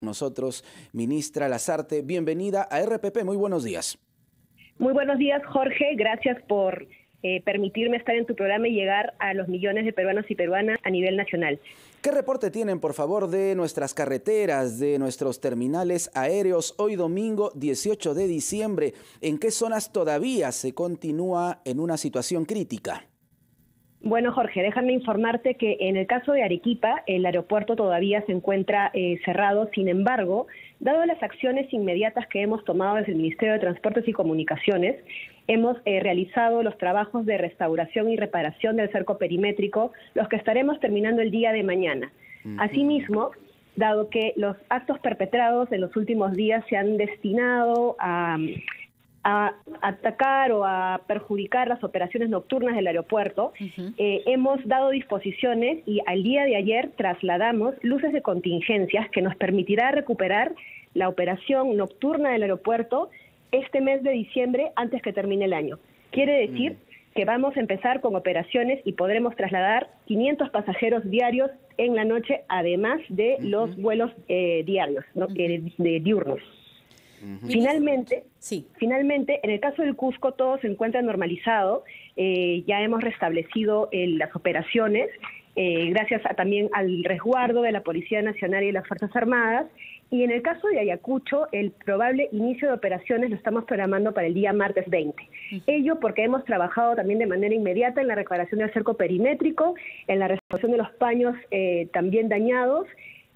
Nosotros, ministra Lasarte, bienvenida a RPP, muy buenos días. Muy buenos días, Jorge, gracias por permitirme estar en tu programa y llegar a los millones de peruanos y peruanas a nivel nacional. ¿Qué reporte tienen, por favor, de nuestras carreteras, de nuestros terminales aéreos hoy domingo 18 de diciembre? ¿En qué zonas todavía se continúa en una situación crítica? Bueno, Jorge, déjame informarte que en el caso de Arequipa, el aeropuerto todavía se encuentra cerrado. Sin embargo, dado las acciones inmediatas que hemos tomado desde el Ministerio de Transportes y Comunicaciones, hemos realizado los trabajos de restauración y reparación del cerco perimétrico, los que estaremos terminando el día de mañana. Asimismo, dado que los actos perpetrados en los últimos días se han destinado a atacar o a perjudicar las operaciones nocturnas del aeropuerto, hemos dado disposiciones y al día de ayer trasladamos luces de contingencias que nos permitirá recuperar la operación nocturna del aeropuerto este mes de diciembre antes que termine el año. Quiere decir que vamos a empezar con operaciones y podremos trasladar 500 pasajeros diarios en la noche, además de los vuelos diarios, ¿no? Diurnos. Finalmente, en el caso del Cusco todo se encuentra normalizado, ya hemos restablecido las operaciones, gracias también al resguardo de la Policía Nacional y las Fuerzas Armadas, y en el caso de Ayacucho, el probable inicio de operaciones lo estamos programando para el día martes 20. Ello porque hemos trabajado también de manera inmediata en la reparación del cerco perimétrico, en la restauración de los paños también dañados,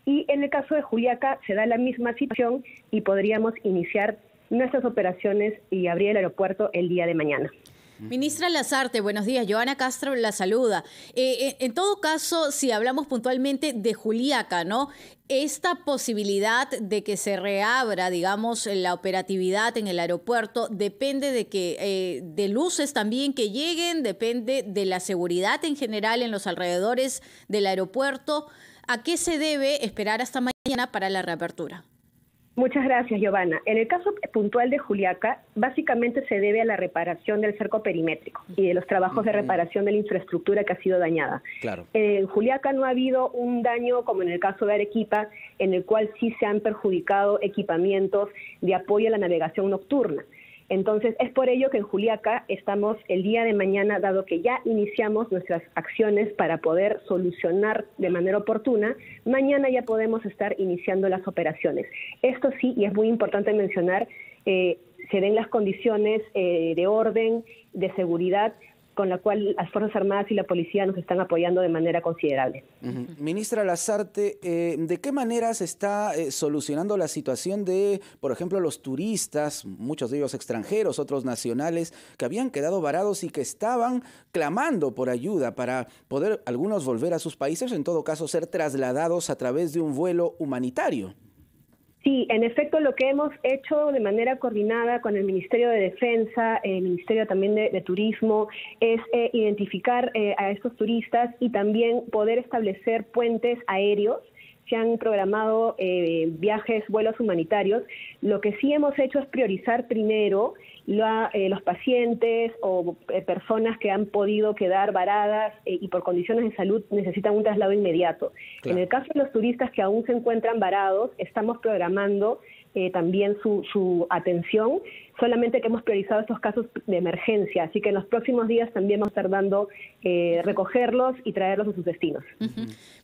y en el caso de Juliaca se da la misma situación y podríamos iniciar nuestras operaciones y abrir el aeropuerto el día de mañana. Ministra Lasarte, buenos días. Joana Castro la saluda. En todo caso, si hablamos puntualmente de Juliaca, ¿no? Esta posibilidad de que se reabra, digamos, la operatividad en el aeropuerto depende de que de luces también que lleguen, depende de la seguridad en general en los alrededores del aeropuerto. ¿A qué se debe esperar hasta mañana para la reapertura? Muchas gracias, Giovanna. En el caso puntual de Juliaca, básicamente se debe a la reparación del cerco perimétrico y de los trabajos de reparación de la infraestructura que ha sido dañada. Claro. En Juliaca no ha habido un daño como en el caso de Arequipa, en el cual sí se han perjudicado equipamientos de apoyo a la navegación nocturna. Entonces, es por ello que en Juliaca estamos el día de mañana, dado que ya iniciamos nuestras acciones para poder solucionar de manera oportuna, mañana ya podemos estar iniciando las operaciones. Esto sí, y es muy importante mencionar, se den las condiciones de orden, de seguridad, con la cual las Fuerzas Armadas y la Policía nos están apoyando de manera considerable. Ministra Lasarte, ¿de qué manera se está solucionando la situación de, por ejemplo, los turistas, muchos de ellos extranjeros, otros nacionales, que habían quedado varados y que estaban clamando por ayuda para poder algunos volver a sus países, en todo caso ser trasladados a través de un vuelo humanitario? Sí, en efecto, lo que hemos hecho de manera coordinada con el Ministerio de Defensa, el Ministerio también de Turismo, es identificar a estos turistas y también poder establecer puentes aéreos. Se han programado viajes, vuelos humanitarios. Lo que sí hemos hecho es priorizar primero los pacientes o personas que han podido quedar varadas y por condiciones de salud necesitan un traslado inmediato. Claro. En el caso de los turistas que aún se encuentran varados, estamos programando también su atención, solamente que hemos priorizado estos casos de emergencia, así que en los próximos días también vamos a estar dando recogerlos y traerlos a sus destinos.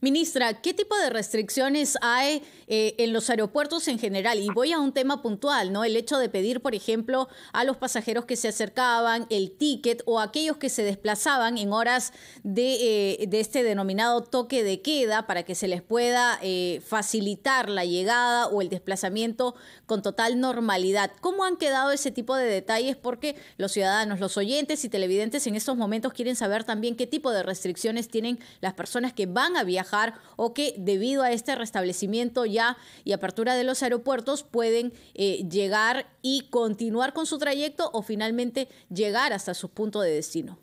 Ministra, ¿qué tipo de restricciones hay en los aeropuertos en general? Y voy a un tema puntual, ¿no? El hecho de pedir, por ejemplo, a los pasajeros que se acercaban el ticket o aquellos que se desplazaban en horas de este denominado toque de queda para que se les pueda facilitar la llegada o el desplazamiento con total normalidad. ¿Cómo han quedado ese tipo de detalles? Porque los ciudadanos, los oyentes y televidentes en estos momentos quieren saber también qué tipo de restricciones tienen las personas que van a viajar o que debido a este restablecimiento ya y apertura de los aeropuertos pueden llegar y continuar con su trayecto o finalmente llegar hasta su punto de destino.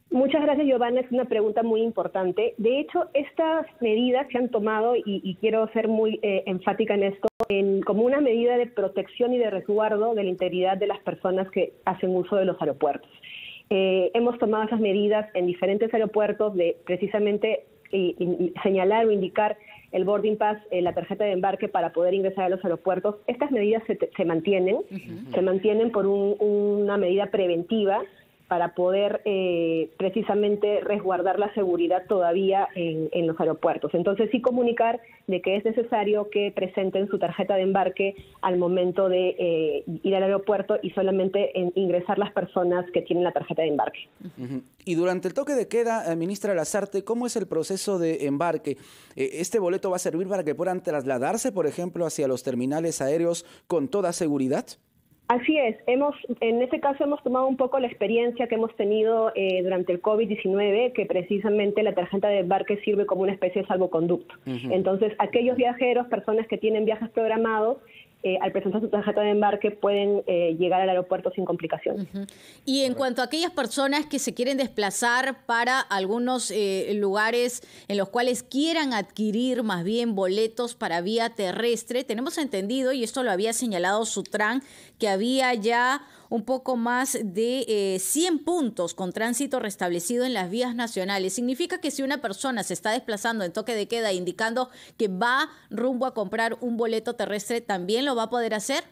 Muchas gracias, Giovanna. Es una pregunta muy importante. De hecho, estas medidas se han tomado, y quiero ser muy enfática en esto, como una medida de protección y de resguardo de la integridad de las personas que hacen uso de los aeropuertos. Hemos tomado esas medidas en diferentes aeropuertos de precisamente señalar o indicar el boarding pass, la tarjeta de embarque para poder ingresar a los aeropuertos. Estas medidas se mantienen, se mantienen por una medida preventiva para poder precisamente resguardar la seguridad todavía en los aeropuertos. Entonces sí comunicar de que es necesario que presenten su tarjeta de embarque al momento de ir al aeropuerto y solamente ingresar las personas que tienen la tarjeta de embarque. Y durante el toque de queda, ministra Lasarte, ¿cómo es el proceso de embarque? ¿Este boleto va a servir para que puedan trasladarse, por ejemplo, hacia los terminales aéreos con toda seguridad? Así es, en este caso hemos tomado un poco la experiencia que hemos tenido durante el COVID-19, que precisamente la tarjeta de embarque sirve como una especie de salvoconducto. Entonces, aquellos viajeros, personas que tienen viajes programados, al presentar su tarjeta de embarque pueden llegar al aeropuerto sin complicaciones. Y en cuanto a aquellas personas que se quieren desplazar para algunos lugares en los cuales quieran adquirir más bien boletos para vía terrestre, tenemos entendido, y esto lo había señalado Sutran, que había ya un poco más de 100 puntos con tránsito restablecido en las vías nacionales. ¿Significa que si una persona se está desplazando en toque de queda indicando que va rumbo a comprar un boleto terrestre, también lo va a poder hacer?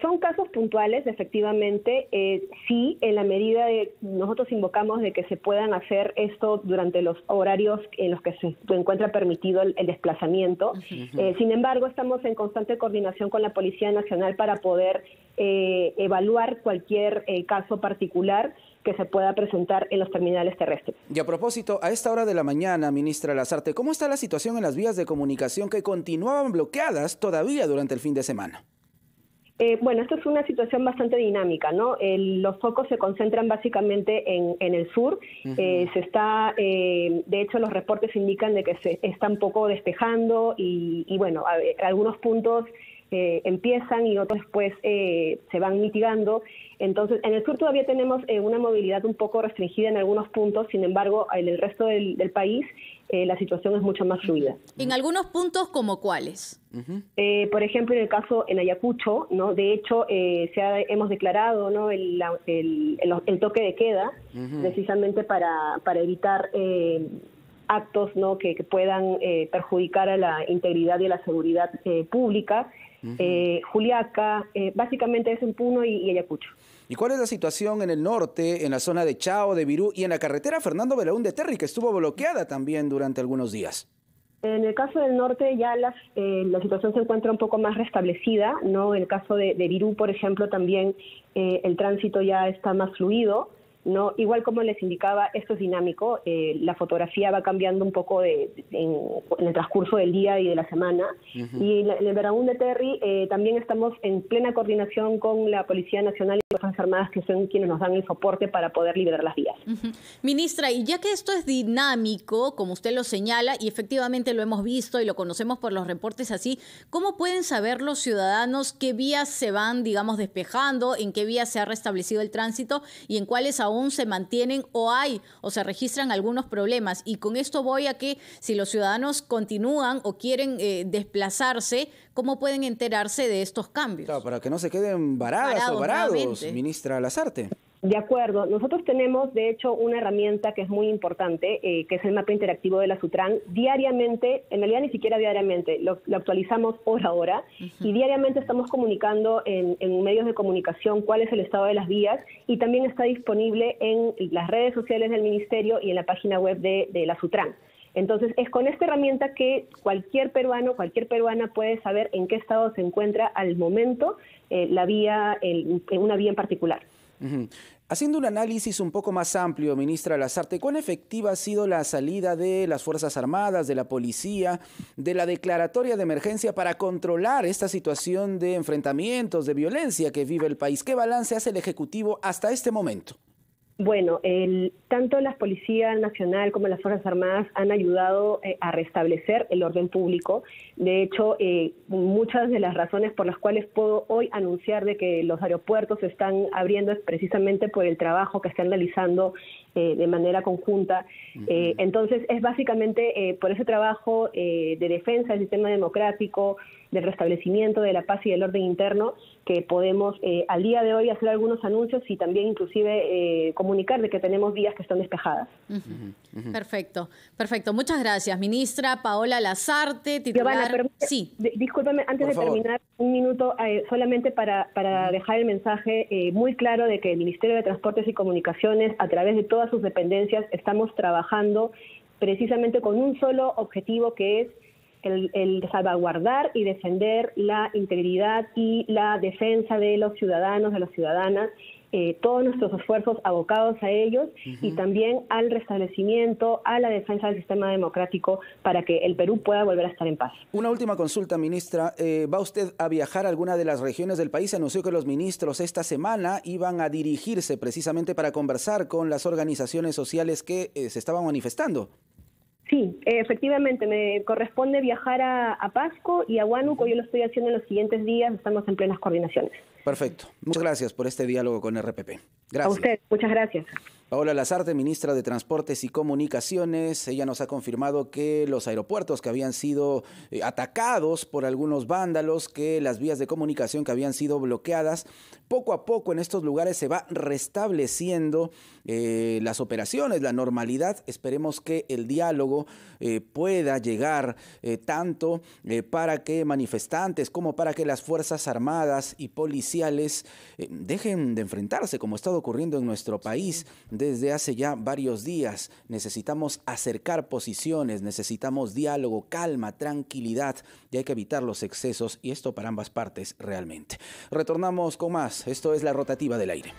Son casos puntuales, efectivamente. Sí, en la medida de nosotros invocamos de que se puedan hacer esto durante los horarios en los que se encuentra permitido el desplazamiento. Sin embargo, estamos en constante coordinación con la Policía Nacional para poder evaluar cualquier caso particular que se pueda presentar en los terminales terrestres. Y a propósito, a esta hora de la mañana, ministra Lasarte, ¿cómo está la situación en las vías de comunicación que continuaban bloqueadas todavía durante el fin de semana? Bueno, esto es una situación bastante dinámica, ¿no? Los focos se concentran básicamente en el sur. Se está, de hecho, los reportes indican de que se está un poco despejando y bueno, algunos puntos empiezan y otros después se van mitigando. Entonces, en el sur todavía tenemos una movilidad un poco restringida en algunos puntos, sin embargo, en el resto del país la situación es mucho más fluida. ¿En algunos puntos como cuáles? Por ejemplo, en el caso en Ayacucho, ¿no? De hecho, hemos declarado, ¿no? el toque de queda, precisamente para evitar actos, ¿no? que puedan perjudicar a la integridad y a la seguridad pública. Juliaca, básicamente es en Puno y Ayacucho. ¿Y cuál es la situación en el norte, en la zona de Chao, de Virú y en la carretera Fernando Belaúnde Terry, que estuvo bloqueada también durante algunos días? En el caso del norte ya la situación se encuentra un poco más restablecida, ¿no? En el caso de Virú, por ejemplo, también el tránsito ya está más fluido, ¿no? Igual como les indicaba, esto es dinámico, la fotografía va cambiando un poco en el transcurso del día y de la semana. Y en el Belaúnde Terry también estamos en plena coordinación con la Policía Nacional y las Fuerzas Armadas, que son quienes nos dan el soporte para poder liberar las vías. Ministra, y ya que esto es dinámico, como usted lo señala, y efectivamente lo hemos visto y lo conocemos por los reportes así, ¿cómo pueden saber los ciudadanos qué vías se van, digamos, despejando, en qué vías se ha restablecido el tránsito y en cuáles aún se mantienen o se registran algunos problemas? Y con esto voy a que si los ciudadanos continúan o quieren desplazarse, ¿cómo pueden enterarse de estos cambios? Claro, para que no se queden varados o varados, ministra Lasarte. De acuerdo. Nosotros tenemos, de hecho, una herramienta que es muy importante, que es el mapa interactivo de la Sutran. Diariamente, en realidad ni siquiera diariamente, lo actualizamos hora a hora y diariamente estamos comunicando en medios de comunicación cuál es el estado de las vías y también está disponible en las redes sociales del Ministerio y en la página web de la Sutran. Entonces, es con esta herramienta que cualquier peruano, cualquier peruana puede saber en qué estado se encuentra al momento la vía, en una vía en particular. Haciendo un análisis un poco más amplio, ministra Lasarte, ¿cuán efectiva ha sido la salida de las Fuerzas Armadas, de la policía, de la declaratoria de emergencia para controlar esta situación de enfrentamientos, de violencia que vive el país? ¿Qué balance hace el Ejecutivo hasta este momento? Bueno, tanto la Policía Nacional como las Fuerzas Armadas han ayudado a restablecer el orden público. De hecho, muchas de las razones por las cuales puedo hoy anunciar de que los aeropuertos se están abriendo es precisamente por el trabajo que están realizando de manera conjunta. Entonces, es básicamente por ese trabajo de defensa del sistema democrático, del restablecimiento de la paz y del orden interno, que podemos al día de hoy hacer algunos anuncios y también inclusive comunicar comunicar de que tenemos vías que están despejadas. Perfecto, perfecto. Muchas gracias, ministra Paola Lasarte, titular. Giovanna, sí. Discúlpame, antes de terminar, un minuto, solamente para dejar el mensaje muy claro de que el Ministerio de Transportes y Comunicaciones, a través de todas sus dependencias, estamos trabajando precisamente con un solo objetivo, que es el de salvaguardar y defender la integridad y la defensa de los ciudadanos, de las ciudadanas, todos nuestros esfuerzos abocados a ellos y también al restablecimiento, a la defensa del sistema democrático para que el Perú pueda volver a estar en paz. Una última consulta, ministra. ¿Va usted a viajar a alguna de las regiones del país? Se anunció que los ministros esta semana iban a dirigirse precisamente para conversar con las organizaciones sociales que se estaban manifestando. Sí, efectivamente, me corresponde viajar a Pasco y a Huánuco. Yo lo estoy haciendo en los siguientes días, estamos en plenas coordinaciones. Perfecto. Muchas gracias por este diálogo con RPP. Gracias. A usted, muchas gracias. Paola Lasarte, ministra de Transportes y Comunicaciones, ella nos ha confirmado que los aeropuertos que habían sido atacados por algunos vándalos, que las vías de comunicación que habían sido bloqueadas, poco a poco en estos lugares se va restableciendo las operaciones, la normalidad. Esperemos que el diálogo pueda llegar tanto para que manifestantes como para que las Fuerzas Armadas y policiales dejen de enfrentarse, como ha estado ocurriendo en nuestro país desde hace ya varios días. Necesitamos acercar posiciones, necesitamos diálogo, calma, tranquilidad, y hay que evitar los excesos, y esto para ambas partes realmente. Retornamos con más. Esto es La Rotativa del Aire.